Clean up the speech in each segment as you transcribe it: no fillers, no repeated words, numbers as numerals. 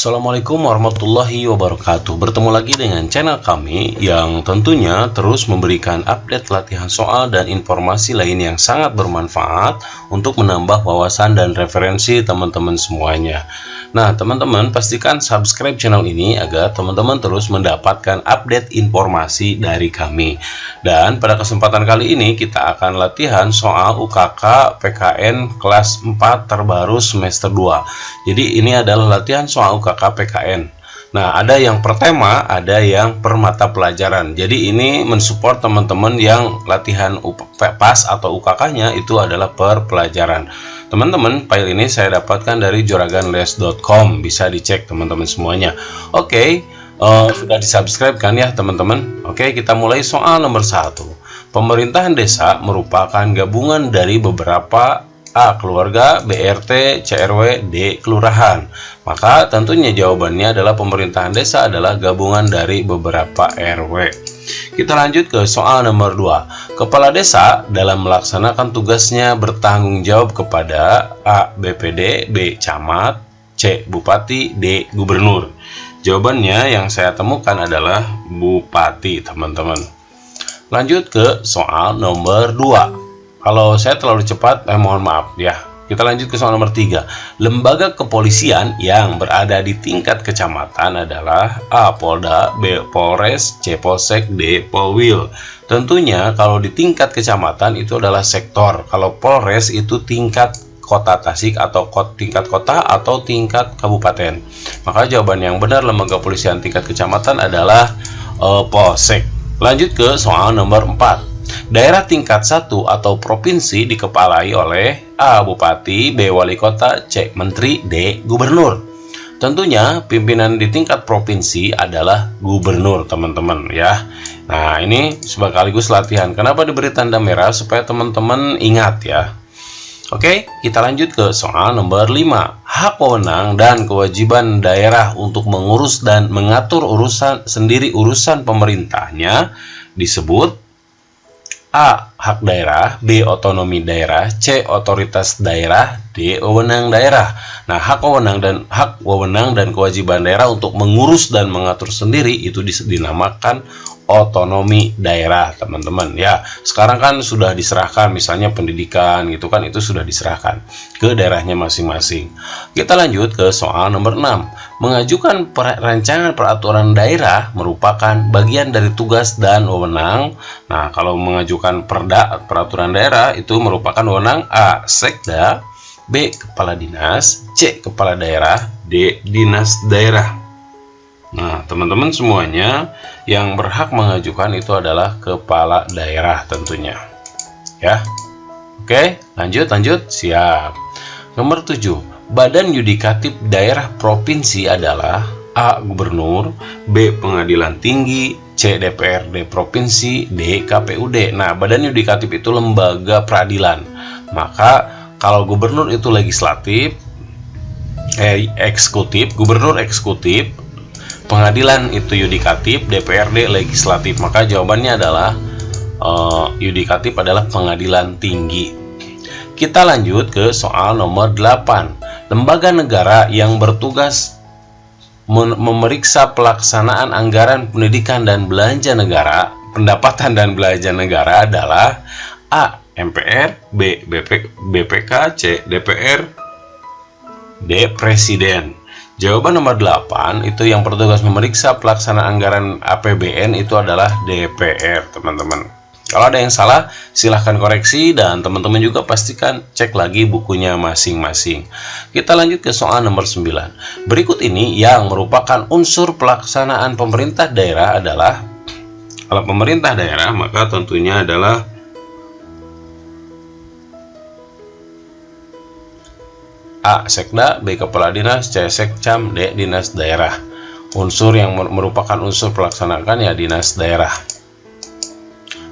Assalamualaikum warahmatullahi wabarakatuh. Bertemu lagi dengan channel kami yang tentunya terus memberikan update latihan soal dan informasi lain yang sangat bermanfaat untuk menambah wawasan dan referensi teman-teman semuanya. Nah, teman-teman pastikan subscribe channel ini agar teman-teman terus mendapatkan update informasi dari kami. Dan pada kesempatan kali ini kita akan latihan soal UKK PKN kelas 4 terbaru semester 2. Jadi ini adalah latihan soal UKK PKN. Nah, ada yang per tema, ada yang per mata pelajaran. Jadi ini mensupport teman-teman yang latihan PAS atau UKK-nya itu adalah per pelajaran. Teman-teman, file ini saya dapatkan dari juraganles.com, bisa dicek teman-teman semuanya. Oke, sudah disubscribe kan ya teman-teman? Oke, kita mulai soal nomor 1. Pemerintahan desa merupakan gabungan dari beberapa A. Keluarga, B. RT, C. RW, D. Kelurahan. Maka tentunya jawabannya adalah pemerintahan desa adalah gabungan dari beberapa RW. Kita lanjut ke soal nomor 2. Kepala desa dalam melaksanakan tugasnya bertanggung jawab kepada A. BPD, B. Camat, C. Bupati, D. Gubernur. Jawabannya yang saya temukan adalah Bupati, teman-teman. Lanjut ke soal nomor 2. Kalau saya terlalu cepat, mohon maaf ya. Kita lanjut ke soal nomor 3. Lembaga kepolisian yang berada di tingkat kecamatan adalah A. Polda, B. Polres, C. Polsek, D. Polwil. Tentunya kalau di tingkat kecamatan itu adalah sektor. Kalau Polres itu tingkat kota Tasik atau tingkat kota atau tingkat kabupaten. Maka jawaban yang benar lembaga kepolisian tingkat kecamatan adalah Polsek. Lanjut ke soal nomor 4. Daerah tingkat 1 atau provinsi dikepalai oleh A. Bupati, B. Wali kota, C. Menteri, D. Gubernur. Tentunya pimpinan di tingkat provinsi adalah gubernur, teman-teman ya. Nah, ini sekaligus latihan. Kenapa diberi tanda merah? Supaya teman-teman ingat ya. Oke, kita lanjut ke soal nomor 5. Hak wewenang dan kewajiban daerah untuk mengurus dan mengatur urusan pemerintahnya disebut A. Hak daerah, B. Otonomi daerah, C. Otoritas daerah, D. Wewenang daerah. Nah, hak wewenang dan kewajiban daerah untuk mengurus dan mengatur sendiri itu dinamakan otonomi daerah, teman-teman ya. Sekarang kan sudah diserahkan, misalnya pendidikan gitu kan, itu sudah diserahkan ke daerahnya masing-masing. Kita lanjut ke soal nomor 6. Mengajukan rancangan peraturan daerah merupakan bagian dari tugas dan wewenang. Nah, kalau mengajukan peraturan daerah itu merupakan wewenang A. Sekda, B. Kepala dinas, C. Kepala daerah, D. Dinas daerah. Nah, teman-teman semuanya yang berhak mengajukan itu adalah kepala daerah tentunya. Ya. Oke, lanjut. Siap. Nomor 7. Badan yudikatif daerah provinsi adalah A. Gubernur, B. Pengadilan tinggi, C. DPRD provinsi, D. KPUD. Nah, badan yudikatif itu lembaga peradilan. Maka kalau gubernur itu legislatif, eksekutif, gubernur eksekutif, pengadilan itu yudikatif, DPRD legislatif. Maka jawabannya adalah yudikatif adalah pengadilan tinggi. Kita lanjut ke soal nomor 8. Lembaga negara yang bertugas memeriksa pelaksanaan anggaran pendidikan dan belanja negara, pendapatan dan belanja negara adalah A. MPR, B. BPK, C. DPR, D. Presiden. Jawaban nomor 8 itu yang bertugas memeriksa pelaksanaan anggaran APBN itu adalah DPR, teman-teman. Kalau ada yang salah, silahkan koreksi dan teman-teman juga pastikan cek lagi bukunya masing-masing. Kita lanjut ke soal nomor 9. Berikut ini yang merupakan unsur pelaksanaan pemerintah daerah adalah, kalau pemerintah daerah maka tentunya adalah A. Sekda, B. Kepala dinas, C. Sekcam, D. Dinas daerah. Unsur yang merupakan unsur pelaksanaan ya dinas daerah.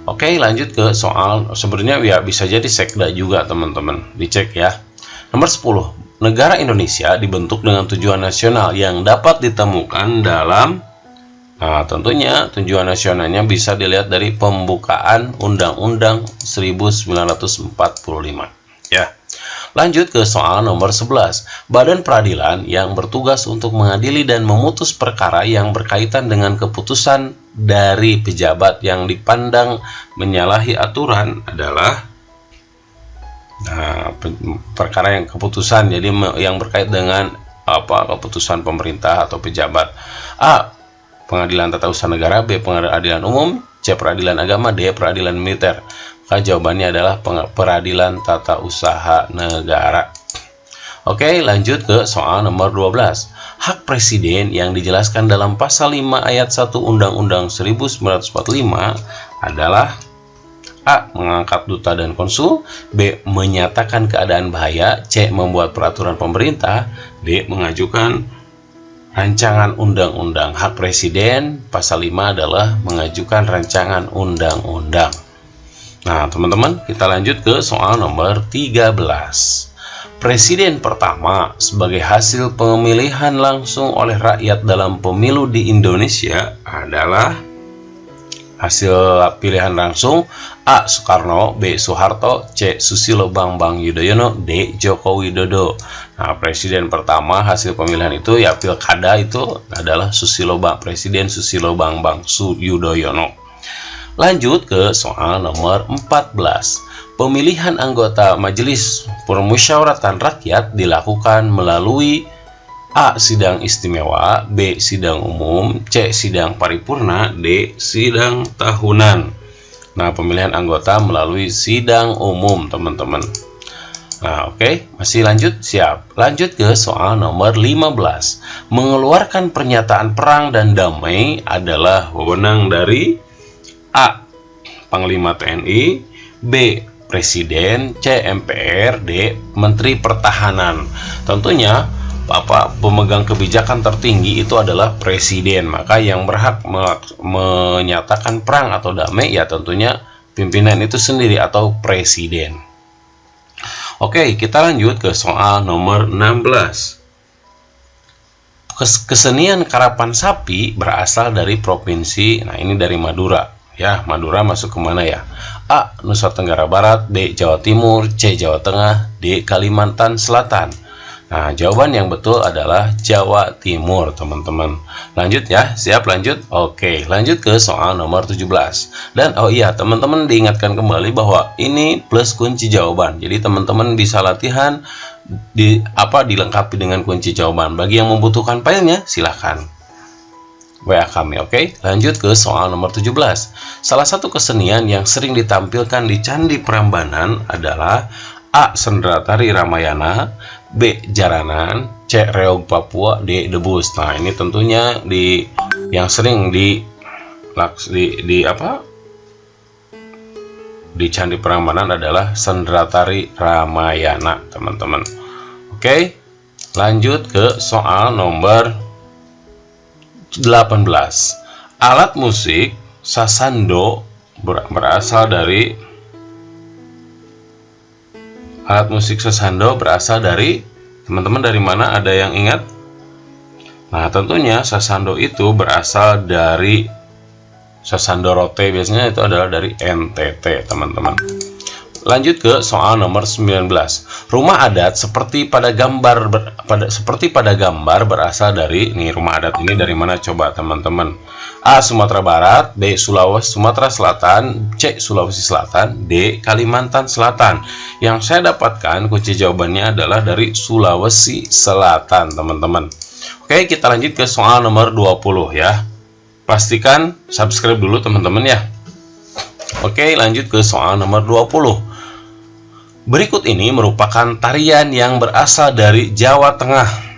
Oke, lanjut ke soal, sebenarnya ya bisa jadi sekda juga teman-teman, dicek ya. Nomor 10. Negara Indonesia dibentuk dengan tujuan nasional yang dapat ditemukan dalam, nah tentunya tujuan nasionalnya bisa dilihat dari pembukaan Undang-Undang 1945 ya. Lanjut ke soal nomor 11. Badan peradilan yang bertugas untuk mengadili dan memutus perkara yang berkaitan dengan keputusan dari pejabat yang dipandang menyalahi aturan adalah perkara yang keputusan, jadi yang berkait dengan keputusan pemerintah atau pejabat. A. Pengadilan Tata Usaha Negara, B. Pengadilan Umum, C. Peradilan Agama, D. Peradilan Militer. Maka jawabannya adalah Peradilan Tata Usaha Negara. Oke, lanjut ke soal nomor 12. Hak presiden yang dijelaskan dalam pasal 5 ayat 1 Undang-Undang 1945 adalah A. Mengangkat duta dan konsul, B. Menyatakan keadaan bahaya, C. Membuat peraturan pemerintah, D. Mengajukan rancangan undang-undang. Hak presiden pasal 5 adalah mengajukan rancangan undang-undang. Nah, teman-teman, kita lanjut ke soal nomor 13. Presiden pertama sebagai hasil pemilihan langsung oleh rakyat dalam pemilu di Indonesia adalah hasil pilihan langsung A. Soekarno, B. Soeharto, C. Susilo Bambang Yudhoyono, D. Joko Widodo. Nah, presiden pertama hasil pemilihan itu ya pilkada itu adalah Presiden Susilo Bambang Yudhoyono. Lanjut ke soal nomor 14. Pemilihan anggota Majelis Permusyawaratan Rakyat dilakukan melalui A. Sidang istimewa, B. Sidang umum, C. Sidang paripurna, D. Sidang tahunan. Nah, pemilihan anggota melalui sidang umum, teman-teman. Nah, oke, masih lanjut? Siap. Lanjut ke soal nomor 15. Mengeluarkan pernyataan perang dan damai adalah wewenang dari A. Panglima TNI, B. Presiden, C. MPR, D. Menteri Pertahanan. Tentunya pemegang kebijakan tertinggi itu adalah presiden, maka yang berhak menyatakan perang atau damai ya tentunya pimpinan itu sendiri atau presiden. Oke, kita lanjut ke soal nomor 16. Kesenian karapan sapi berasal dari provinsi, nah ini dari Madura. Ya, Madura masuk kemana ya? A. Nusa Tenggara Barat, B. Jawa Timur, C. Jawa Tengah, D. Kalimantan Selatan. Nah, jawaban yang betul adalah Jawa Timur, teman-teman. Lanjut ya, siap lanjut? Oke, lanjut ke soal nomor 17. Dan oh iya, teman-teman diingatkan kembali bahwa ini plus kunci jawaban. Jadi teman-teman bisa latihan dilengkapi dengan kunci jawaban. Bagi yang membutuhkan filenya, silahkan WA kami. Oke, lanjut ke soal nomor 17. Salah satu kesenian yang sering ditampilkan di Candi Prambanan adalah A. Sendratari Ramayana, B. Jaranan, C. Reog Papua, D. Debus. Nah, ini tentunya yang sering di Candi Prambanan adalah Sendratari Ramayana, teman-teman. Oke, lanjut ke soal nomor 18. Alat musik sasando berasal dari teman-teman dari mana? Ada yang ingat? Nah, tentunya sasando itu berasal dari sasando rote, biasanya itu adalah dari NTT, teman-teman. Lanjut ke soal nomor 19. Rumah adat seperti pada gambar berasal dari rumah adat ini dari mana coba, teman-teman? A. Sumatera Barat, B. Sumatera Selatan, C. Sulawesi Selatan, D. Kalimantan Selatan. Yang saya dapatkan kunci jawabannya adalah dari Sulawesi Selatan, teman-teman. Oke, kita lanjut ke soal nomor 20 ya. Pastikan subscribe dulu, teman-teman ya. Oke, lanjut ke soal nomor 20. Berikut ini merupakan tarian yang berasal dari Jawa Tengah.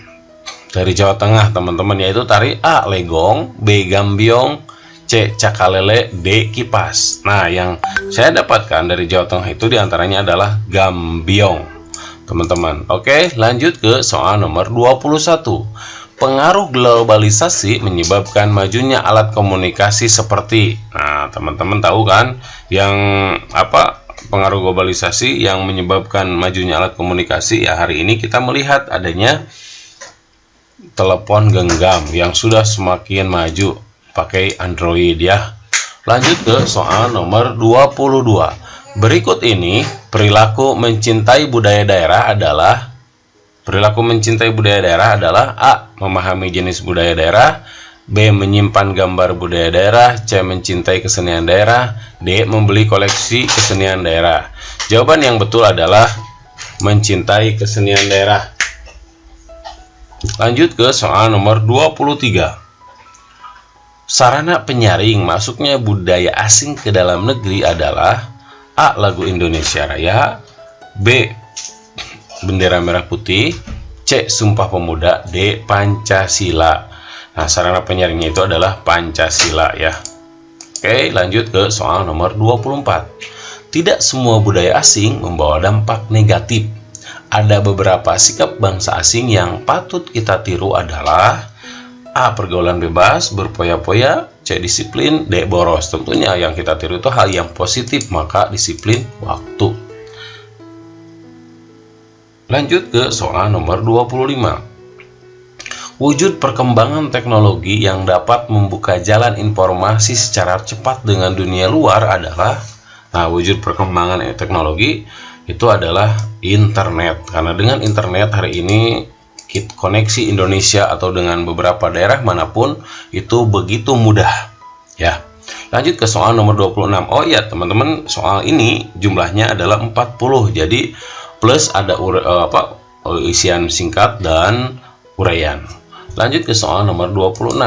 Dari Jawa Tengah, teman-teman, yaitu tari A. Legong, B. Gambiong, C. Cakalele, D. Kipas. Nah, yang saya dapatkan dari Jawa Tengah itu diantaranya adalah Gambiong, teman-teman. Oke, lanjut ke soal nomor 21. Pengaruh globalisasi menyebabkan majunya alat komunikasi seperti, nah, teman-teman tahu kan yang pengaruh globalisasi yang menyebabkan majunya alat komunikasi ya. Hari ini kita melihat adanya telepon genggam yang sudah semakin maju pakai Android ya. Lanjut ke soal nomor 22. Berikut ini perilaku mencintai budaya daerah adalah A. Memahami jenis budaya daerah, B. Menyimpan gambar budaya daerah, C. Mencintai kesenian daerah, D. Membeli koleksi kesenian daerah. Jawaban yang betul adalah mencintai kesenian daerah. Lanjut ke soal nomor 23. Sarana penyaring masuknya budaya asing ke dalam negeri adalah A. Lagu Indonesia Raya, B. Bendera merah putih, C. Sumpah Pemuda, D. Pancasila. Nah, sarana penyaringnya itu adalah Pancasila ya. Oke, lanjut ke soal nomor 24. Tidak semua budaya asing membawa dampak negatif. Ada beberapa sikap bangsa asing yang patut kita tiru adalah A. Pergaulan bebas, berpoya-poya, C. Disiplin, D. Boros. Tentunya yang kita tiru itu hal yang positif, maka disiplin waktu. Lanjut ke soal nomor 25. Wujud perkembangan teknologi yang dapat membuka jalan informasi secara cepat dengan dunia luar adalah, nah, wujud perkembangan teknologi itu adalah internet. Karena dengan internet hari ini koneksi Indonesia atau dengan beberapa daerah manapun itu begitu mudah ya. Lanjut ke soal nomor 26. Oh ya teman-teman, soal ini jumlahnya adalah 40, jadi plus ada isian singkat dan uraian. Lanjut ke soal nomor 26.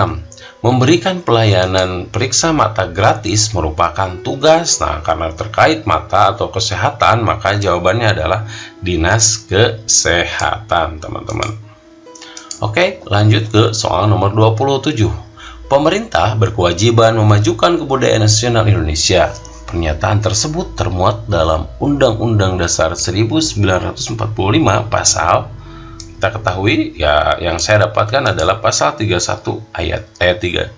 Memberikan pelayanan periksa mata gratis merupakan tugas. Nah, karena terkait mata atau kesehatan, maka jawabannya adalah Dinas Kesehatan, teman-teman. Oke, lanjut ke soal nomor 27. Pemerintah berkewajiban memajukan kebudayaan nasional Indonesia. Pernyataan tersebut termuat dalam Undang-Undang Dasar 1945 pasal, kita ketahui ya, yang saya dapatkan adalah pasal 31 ayat 32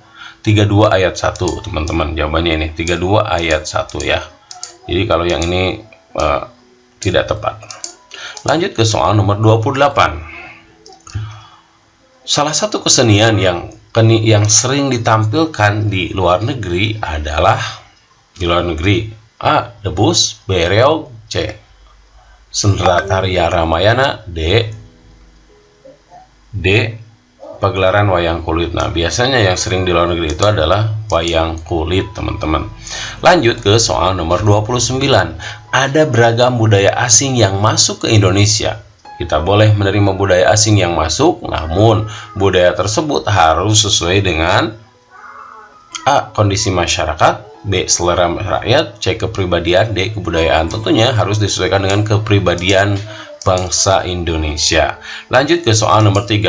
ayat 1, teman-teman. Jawabannya ini 32 ayat 1 ya. Jadi kalau yang ini tidak tepat. Lanjut ke soal nomor 28. Salah satu kesenian yang sering ditampilkan di luar negeri adalah A. Debus, B. Reog, C. Sendratarya Ramayana, D. Pagelaran wayang kulit. Nah, biasanya yang sering di luar negeri itu adalah wayang kulit, teman-teman. Lanjut ke soal nomor 29. Ada beragam budaya asing yang masuk ke Indonesia. Kita boleh menerima budaya asing yang masuk, namun budaya tersebut harus sesuai dengan A. Kondisi masyarakat, B. Selera rakyat, C. Kepribadian, D. Kebudayaan. Tentunya harus disesuaikan dengan kepribadian bangsa Indonesia. Lanjut ke soal nomor 30.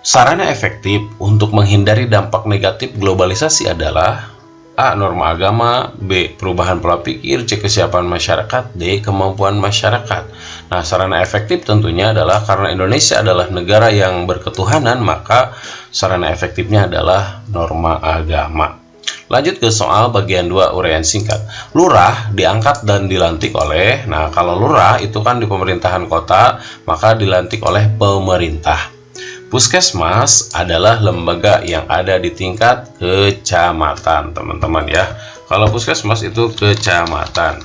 Sarana efektif untuk menghindari dampak negatif globalisasi adalah A. Norma agama, B. Perubahan pola pikir, C. Kesiapan masyarakat, D. Kemampuan masyarakat. Nah, sarana efektif tentunya adalah karena Indonesia adalah negara yang berketuhanan, maka sarana efektifnya adalah norma agama. Lanjut ke soal bagian 2 uraian singkat. Lurah diangkat dan dilantik oleh, nah kalau lurah itu kan di pemerintahan kota, maka dilantik oleh pemerintah. Puskesmas adalah lembaga yang ada di tingkat kecamatan, teman-teman ya. Kalau puskesmas itu kecamatan.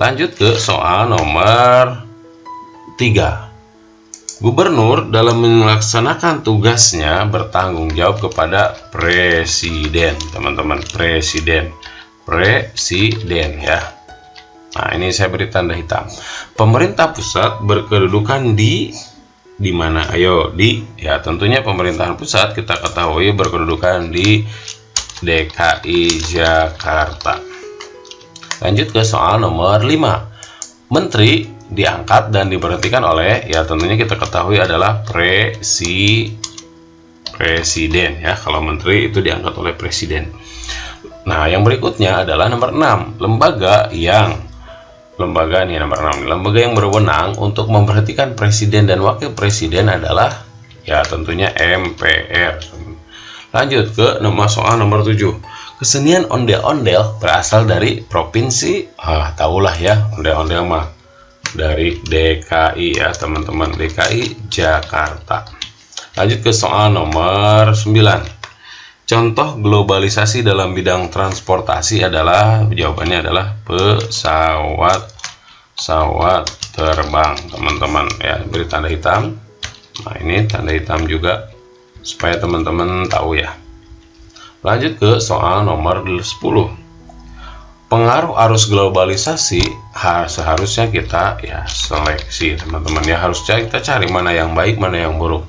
Lanjut ke soal nomor 3. Gubernur dalam melaksanakan tugasnya bertanggung jawab kepada presiden, teman-teman. Presiden ya. Nah, ini saya beri tanda hitam. Pemerintah pusat berkedudukan di mana? Ayo, ya tentunya pemerintahan pusat kita ketahui berkedudukan di DKI Jakarta. Lanjut ke soal nomor 5. Menteri diangkat dan diberhentikan oleh, ya tentunya kita ketahui adalah presiden ya. Kalau menteri itu diangkat oleh presiden. Nah, yang berikutnya adalah nomor 6. Lembaga yang berwenang untuk memberhentikan presiden dan wakil presiden adalah, ya tentunya MPR. Lanjut ke soal nomor 7. Kesenian ondel-ondel berasal dari provinsi, tahulah ya, ondel-ondel mah dari DKI ya teman-teman, DKI Jakarta. Lanjut ke soal nomor 9. Contoh globalisasi dalam bidang transportasi adalah, jawabannya adalah pesawat terbang, teman-teman ya, beri tanda hitam. Nah, ini tanda hitam juga supaya teman-teman tahu ya. Lanjut ke soal nomor 10. Pengaruh arus globalisasi seharusnya kita ya seleksi, teman-teman ya, harusnya kita cari mana yang baik, mana yang buruk.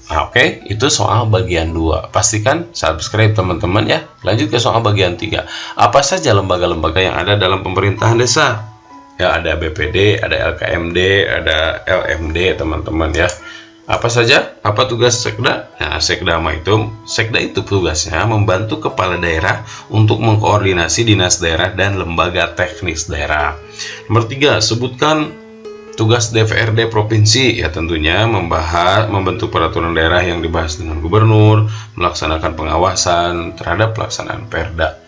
Nah, oke, itu soal bagian 2. Pastikan subscribe teman-teman ya. Lanjut ke soal bagian 3. Apa saja lembaga-lembaga yang ada dalam pemerintahan desa? Ya, ada BPD, ada LKMD, ada LMD, teman-teman ya. Apa saja? Apa tugas Sekda? Nah, Sekda itu tugasnya membantu kepala daerah untuk mengkoordinasi dinas daerah dan lembaga teknis daerah. Nomor 3, sebutkan tugas DPRD provinsi. Ya, tentunya membentuk peraturan daerah yang dibahas dengan gubernur, melaksanakan pengawasan terhadap pelaksanaan Perda.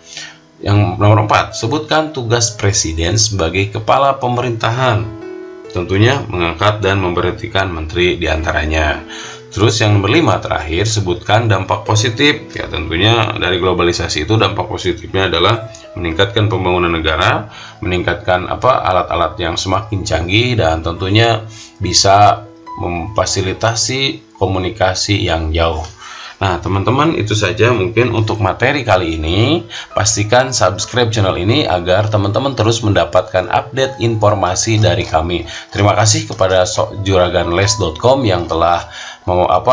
Yang nomor 4, sebutkan tugas presiden sebagai kepala pemerintahan. Tentunya mengangkat dan memberhentikan menteri diantaranya. Terus yang nomor 5 terakhir, sebutkan dampak positif. Ya, tentunya dari globalisasi itu dampak positifnya adalah meningkatkan pembangunan negara, meningkatkan alat-alat yang semakin canggih, dan tentunya bisa memfasilitasi komunikasi yang jauh. Nah, teman-teman, itu saja mungkin untuk materi kali ini. Pastikan subscribe channel ini agar teman-teman terus mendapatkan update informasi dari kami. Terima kasih kepada juraganles.com yang telah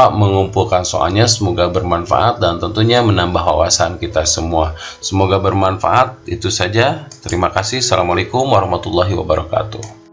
mengumpulkan soalnya. Semoga bermanfaat dan tentunya menambah wawasan kita semua. Semoga bermanfaat. Itu saja. Terima kasih. Assalamualaikum warahmatullahi wabarakatuh.